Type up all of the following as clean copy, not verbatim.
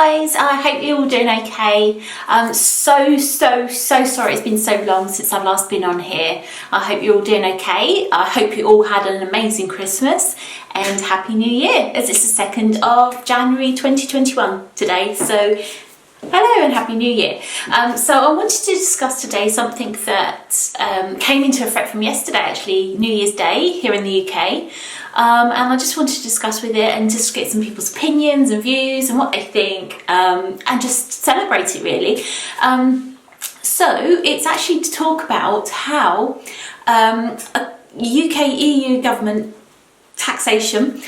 guys, I hope you're all doing okay. So sorry it's been so long since I've last been on here. I hope you're all doing okay. I hope you all had an amazing Christmas and Happy New Year, as it's the 2nd of January 2021 today. So hello and Happy New Year. So I wanted to discuss today something that came into effect from yesterday, actually, New Year's Day here in the UK. And I just wanted to discuss with it and just get some people's opinions and views and what they think, and just celebrate it really. So it's actually to talk about how a UK EU government taxation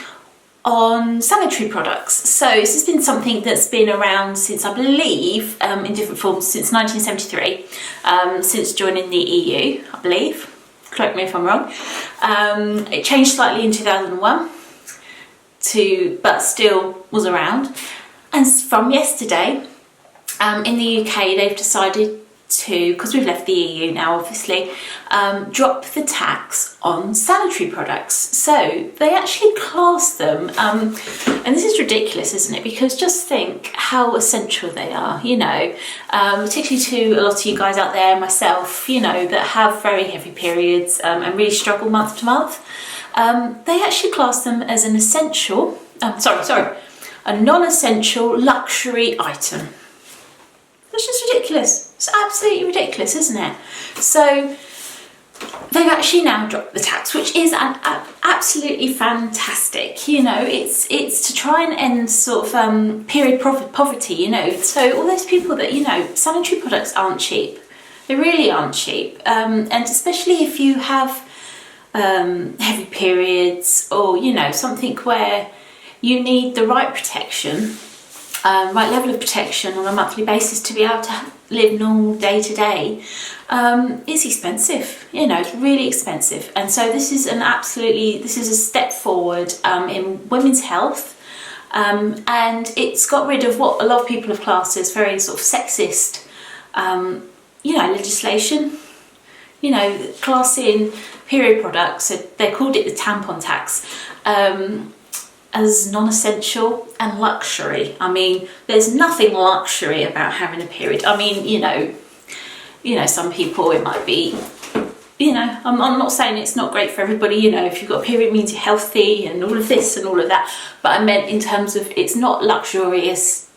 on sanitary products. So this has been something that's been around since, I believe, in different forms since 1973, since joining the EU, I believe. Correct me if I'm wrong. It changed slightly in 2001, but still was around. And from yesterday, in the UK, they've decided to, because we've left the EU now, obviously, drop the tax on sanitary products. So they actually class them, and this is ridiculous, isn't it? Because just think how essential they are, you know, particularly to a lot of you guys out there, myself, you know, that have very heavy periods and really struggle month to month. They actually class them as an essential, a non-essential luxury item. That's just ridiculous. It's absolutely ridiculous, isn't it? So they've actually now dropped the tax, which is absolutely fantastic. You know, it's to try and end sort of period poverty, you know. So all those people that, you know, sanitary products aren't cheap. They really aren't cheap. And especially if you have heavy periods or, you know, something where you need the right protection, right level of protection on a monthly basis to be able to live normal day to day, it's expensive, you know, it's really expensive. And so this is a step forward in women's health, and it's got rid of what a lot of people have classed as very sort of sexist, you know, legislation, you know, classing period products, so they called it the Tampon Tax, as non-essential and luxury. I mean, there's nothing luxury about having a period. I mean, you know, some people it might be, you know, I'm not saying it's not great for everybody, you know, if you've got a period it means you're healthy and all of this and all of that, but I meant in terms of it's not luxurious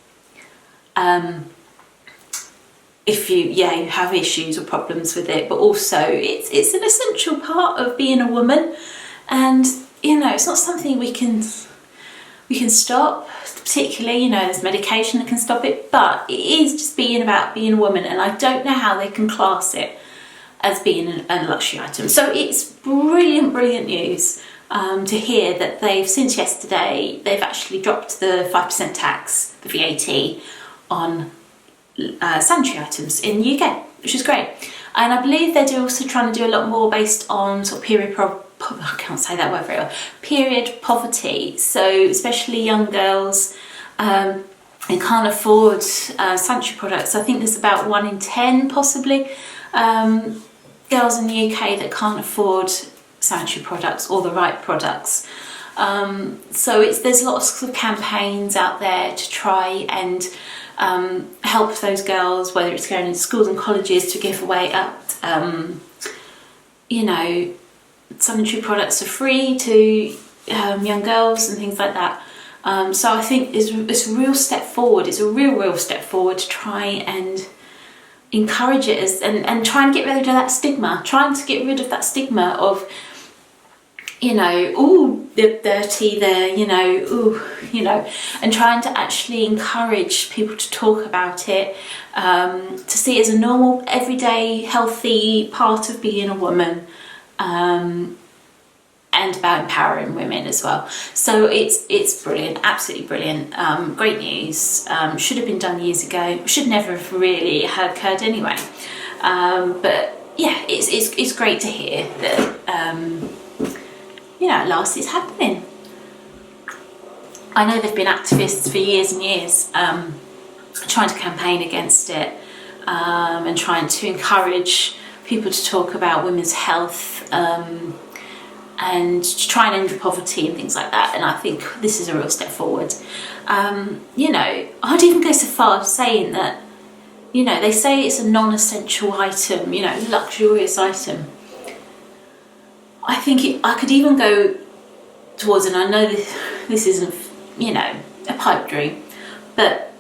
if you have issues or problems with it, but also it's an essential part of being a woman. And, you know, it's not something we can stop, particularly, you know, there's medication that can stop it, but it is just about being a woman, and I don't know how they can class it as being a luxury item. So it's brilliant news to hear that since yesterday, they've actually dropped the 5% tax, the VAT, on sanitary items in the UK, which is great. And I believe they're also trying to do a lot more based on sort of I can't say that word very well, period poverty. So especially young girls who can't afford sanitary products. I think there's about 1 in 10 possibly girls in the UK that can't afford sanitary products or the right products. So there's lots of campaigns out there to try and help those girls, whether it's going into schools and colleges to give away you know, sanitary products are free to young girls and things like that. So I think it's a real step forward. It's a real step forward to try and encourage it and try and get rid of that stigma. Trying to get rid of that stigma of, you know, ooh, they're dirty, they're, you know, ooh, you know, and trying to actually encourage people to talk about it, to see it as a normal, everyday, healthy part of being a woman. And about empowering women as well. So it's brilliant, absolutely brilliant, great news. Should have been done years ago, should never have really occurred anyway. But yeah, it's great to hear that, you know, at last it's happening. I know there've been activists for years and years trying to campaign against it, and trying to encourage people to talk about women's health, and to try and end poverty and things like that. And I think this is a real step forward. You know, I'd even go so far as saying that, you know, they say it's a non-essential item, you know, luxurious item. I think I could even go towards, and I know this isn't, you know, a pipe dream, but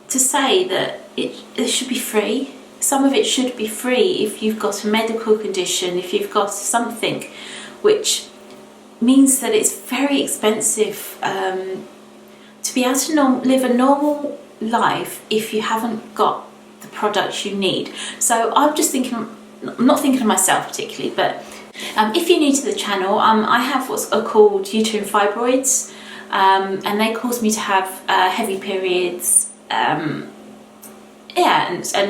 to say that it should be free. Some of it should be free if you've got a medical condition, if you've got something which means that it's very expensive to be able to live a normal life if you haven't got the products you need. So I'm just thinking, I'm not thinking of myself particularly, but if you're new to the channel, I have what's called uterine fibroids, and they cause me to have heavy periods, and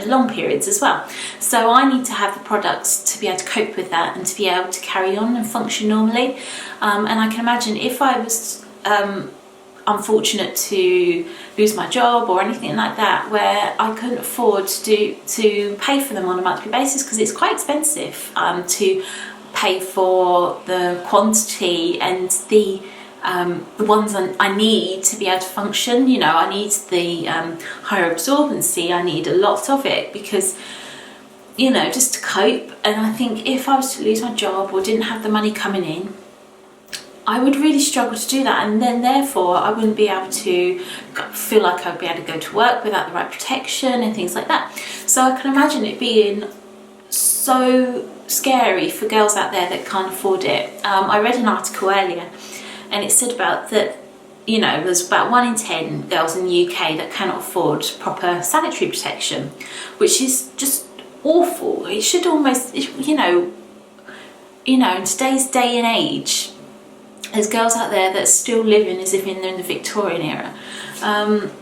long periods as well. So I need to have the products to be able to cope with that and to be able to carry on and function normally. And I can imagine if I was unfortunate to lose my job or anything like that, where I couldn't afford to pay for them on a monthly basis, because it's quite expensive to pay for the quantity and the ones I need to be able to function. You know, I need the higher absorbency, I need a lot of it, because, you know, just to cope. And I think if I was to lose my job or didn't have the money coming in, I would really struggle to do that, and then therefore I wouldn't be able to feel like I'd be able to go to work without the right protection and things like that. So I can imagine it being so scary for girls out there that can't afford it. I read an article earlier, and it said about that, you know, there's about 1 in 10 girls in the UK that cannot afford proper sanitary protection, which is just awful. It should almost, you know, in today's day and age, there's girls out there that are still living as if they're in the Victorian era. And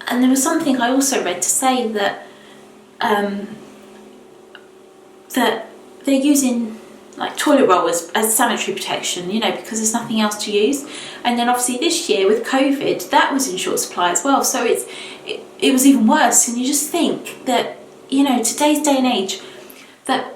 there was something I also read to say that that they're using like toilet roll as sanitary protection, you know, because there's nothing else to use. And then obviously this year with COVID, that was in short supply as well. So it was even worse. And you just think that, you know, today's day and age, that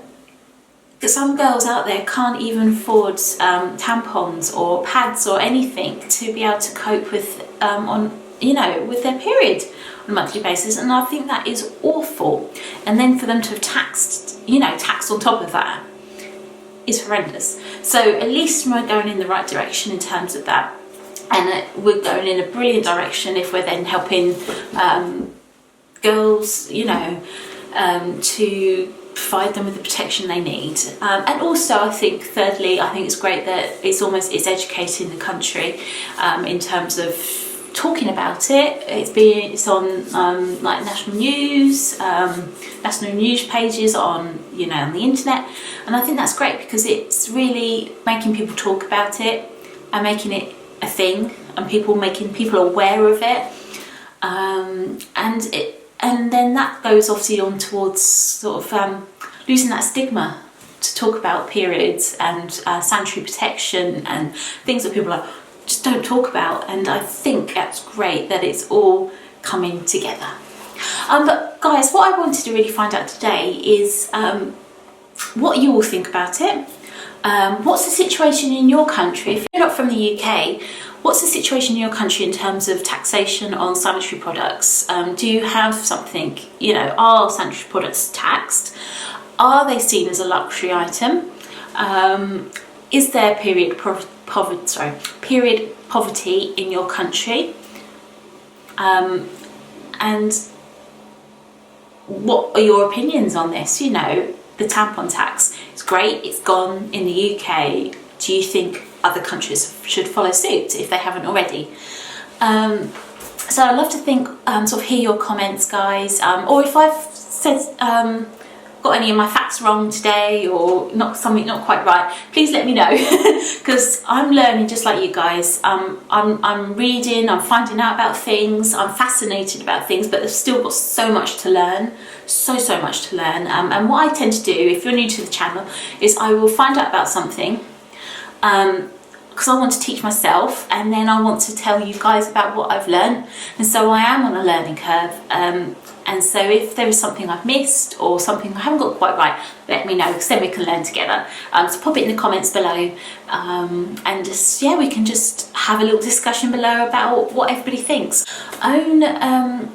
some girls out there can't even afford tampons or pads or anything to be able to cope with with their period on a monthly basis. And I think that is awful. And then for them to have taxed on top of that is horrendous. So at least we're going in the right direction in terms of that, and we're going in a brilliant direction if we're then helping girls, you know, to provide them with the protection they need. And also I think thirdly, I think it's great that it's educating the country in terms of talking about it. It's on like national news pages on, you know, on the internet, and I think that's great because it's really making people talk about it and making it a thing, and making people aware of it, and then that goes obviously on towards sort of losing that stigma to talk about periods and sanitary protection and things that people just don't talk about. And I think that's great that it's all coming together. But guys, what I wanted to really find out today is what you all think about it. What's the situation in your country? If you're not from the UK, what's the situation in your country in terms of taxation on sanitary products? Do you have something, you know, are sanitary products taxed? Are they seen as a luxury item? Is there period poverty in your country? And what are your opinions on this? You know, the tampon tax, it's great, it's gone in the UK. Do you think other countries should follow suit if they haven't already? So I'd love to sort of hear your comments, guys, or if I've said got any of my facts wrong today or something not quite right, please let me know, because I'm learning just like you guys. I'm reading, I'm finding out about things, I'm fascinated about things, but there's still got so much to learn, so much to learn. And what I tend to do, if you're new to the channel, is I will find out about something because I want to teach myself, and then I want to tell you guys about what I've learned. And so I am on a learning curve. And so if there is something I've missed or something I haven't got quite right, let me know, because then we can learn together. So pop it in the comments below, and just, yeah, we can just have a little discussion below about what everybody thinks. Own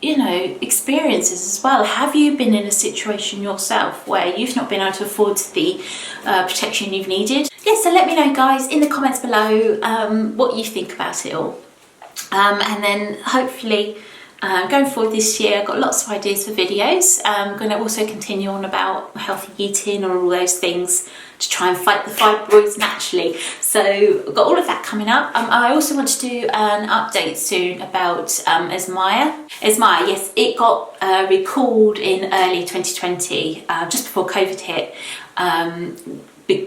you know, experiences as well. Have you been in a situation yourself where you've not been able to afford the protection you've needed? Yeah, so let me know, guys, in the comments below what you think about it all. And then hopefully going forward this year, I've got lots of ideas for videos. I'm going to also continue on about healthy eating and all those things to try and fight the fibroids naturally. So I've got all of that coming up. I also want to do an update soon about Esmaya. Esmaya, yes, it got recalled in early 2020, just before COVID hit,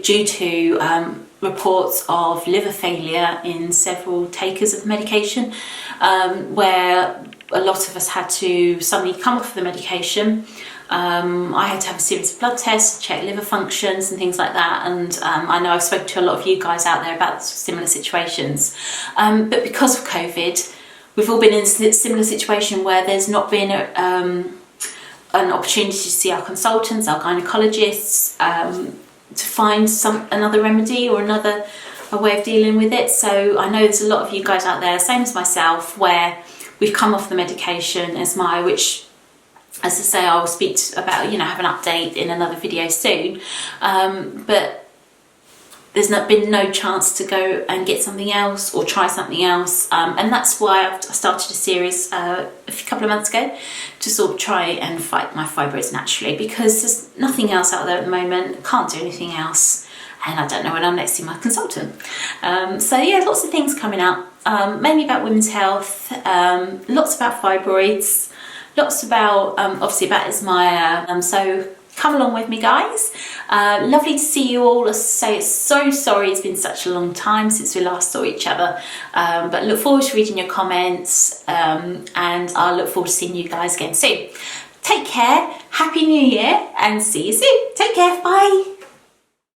due to reports of liver failure in several takers of the medication, where a lot of us had to suddenly come off the medication. I had to have a series of blood tests, check liver functions and things like that, and I know I've spoken to a lot of you guys out there about similar situations, but because of COVID, we've all been in a similar situation where there's not been an opportunity to see our consultants, our gynecologists, to find another remedy or a way of dealing with it. So I know there's a lot of you guys out there, same as myself, where we've come off the medication, Esmaya, which, as I say, I'll speak about, you know, have an update in another video soon. But there's been no chance to go and get something else or try something else. And that's why I started a series a couple of months ago to sort of try and fight my fibroids naturally, because there's nothing else out there at the moment, can't do anything else, and I don't know when I'm next see my consultant. So yeah, lots of things coming up, mainly about women's health, lots about fibroids, lots about, obviously about Esmaya, so come along with me, guys. Lovely to see you all. As I say, it's so sorry it's been such a long time since we last saw each other, but look forward to reading your comments, and I'll look forward to seeing you guys again soon. Take care, Happy New Year, and see you soon. Take care, bye.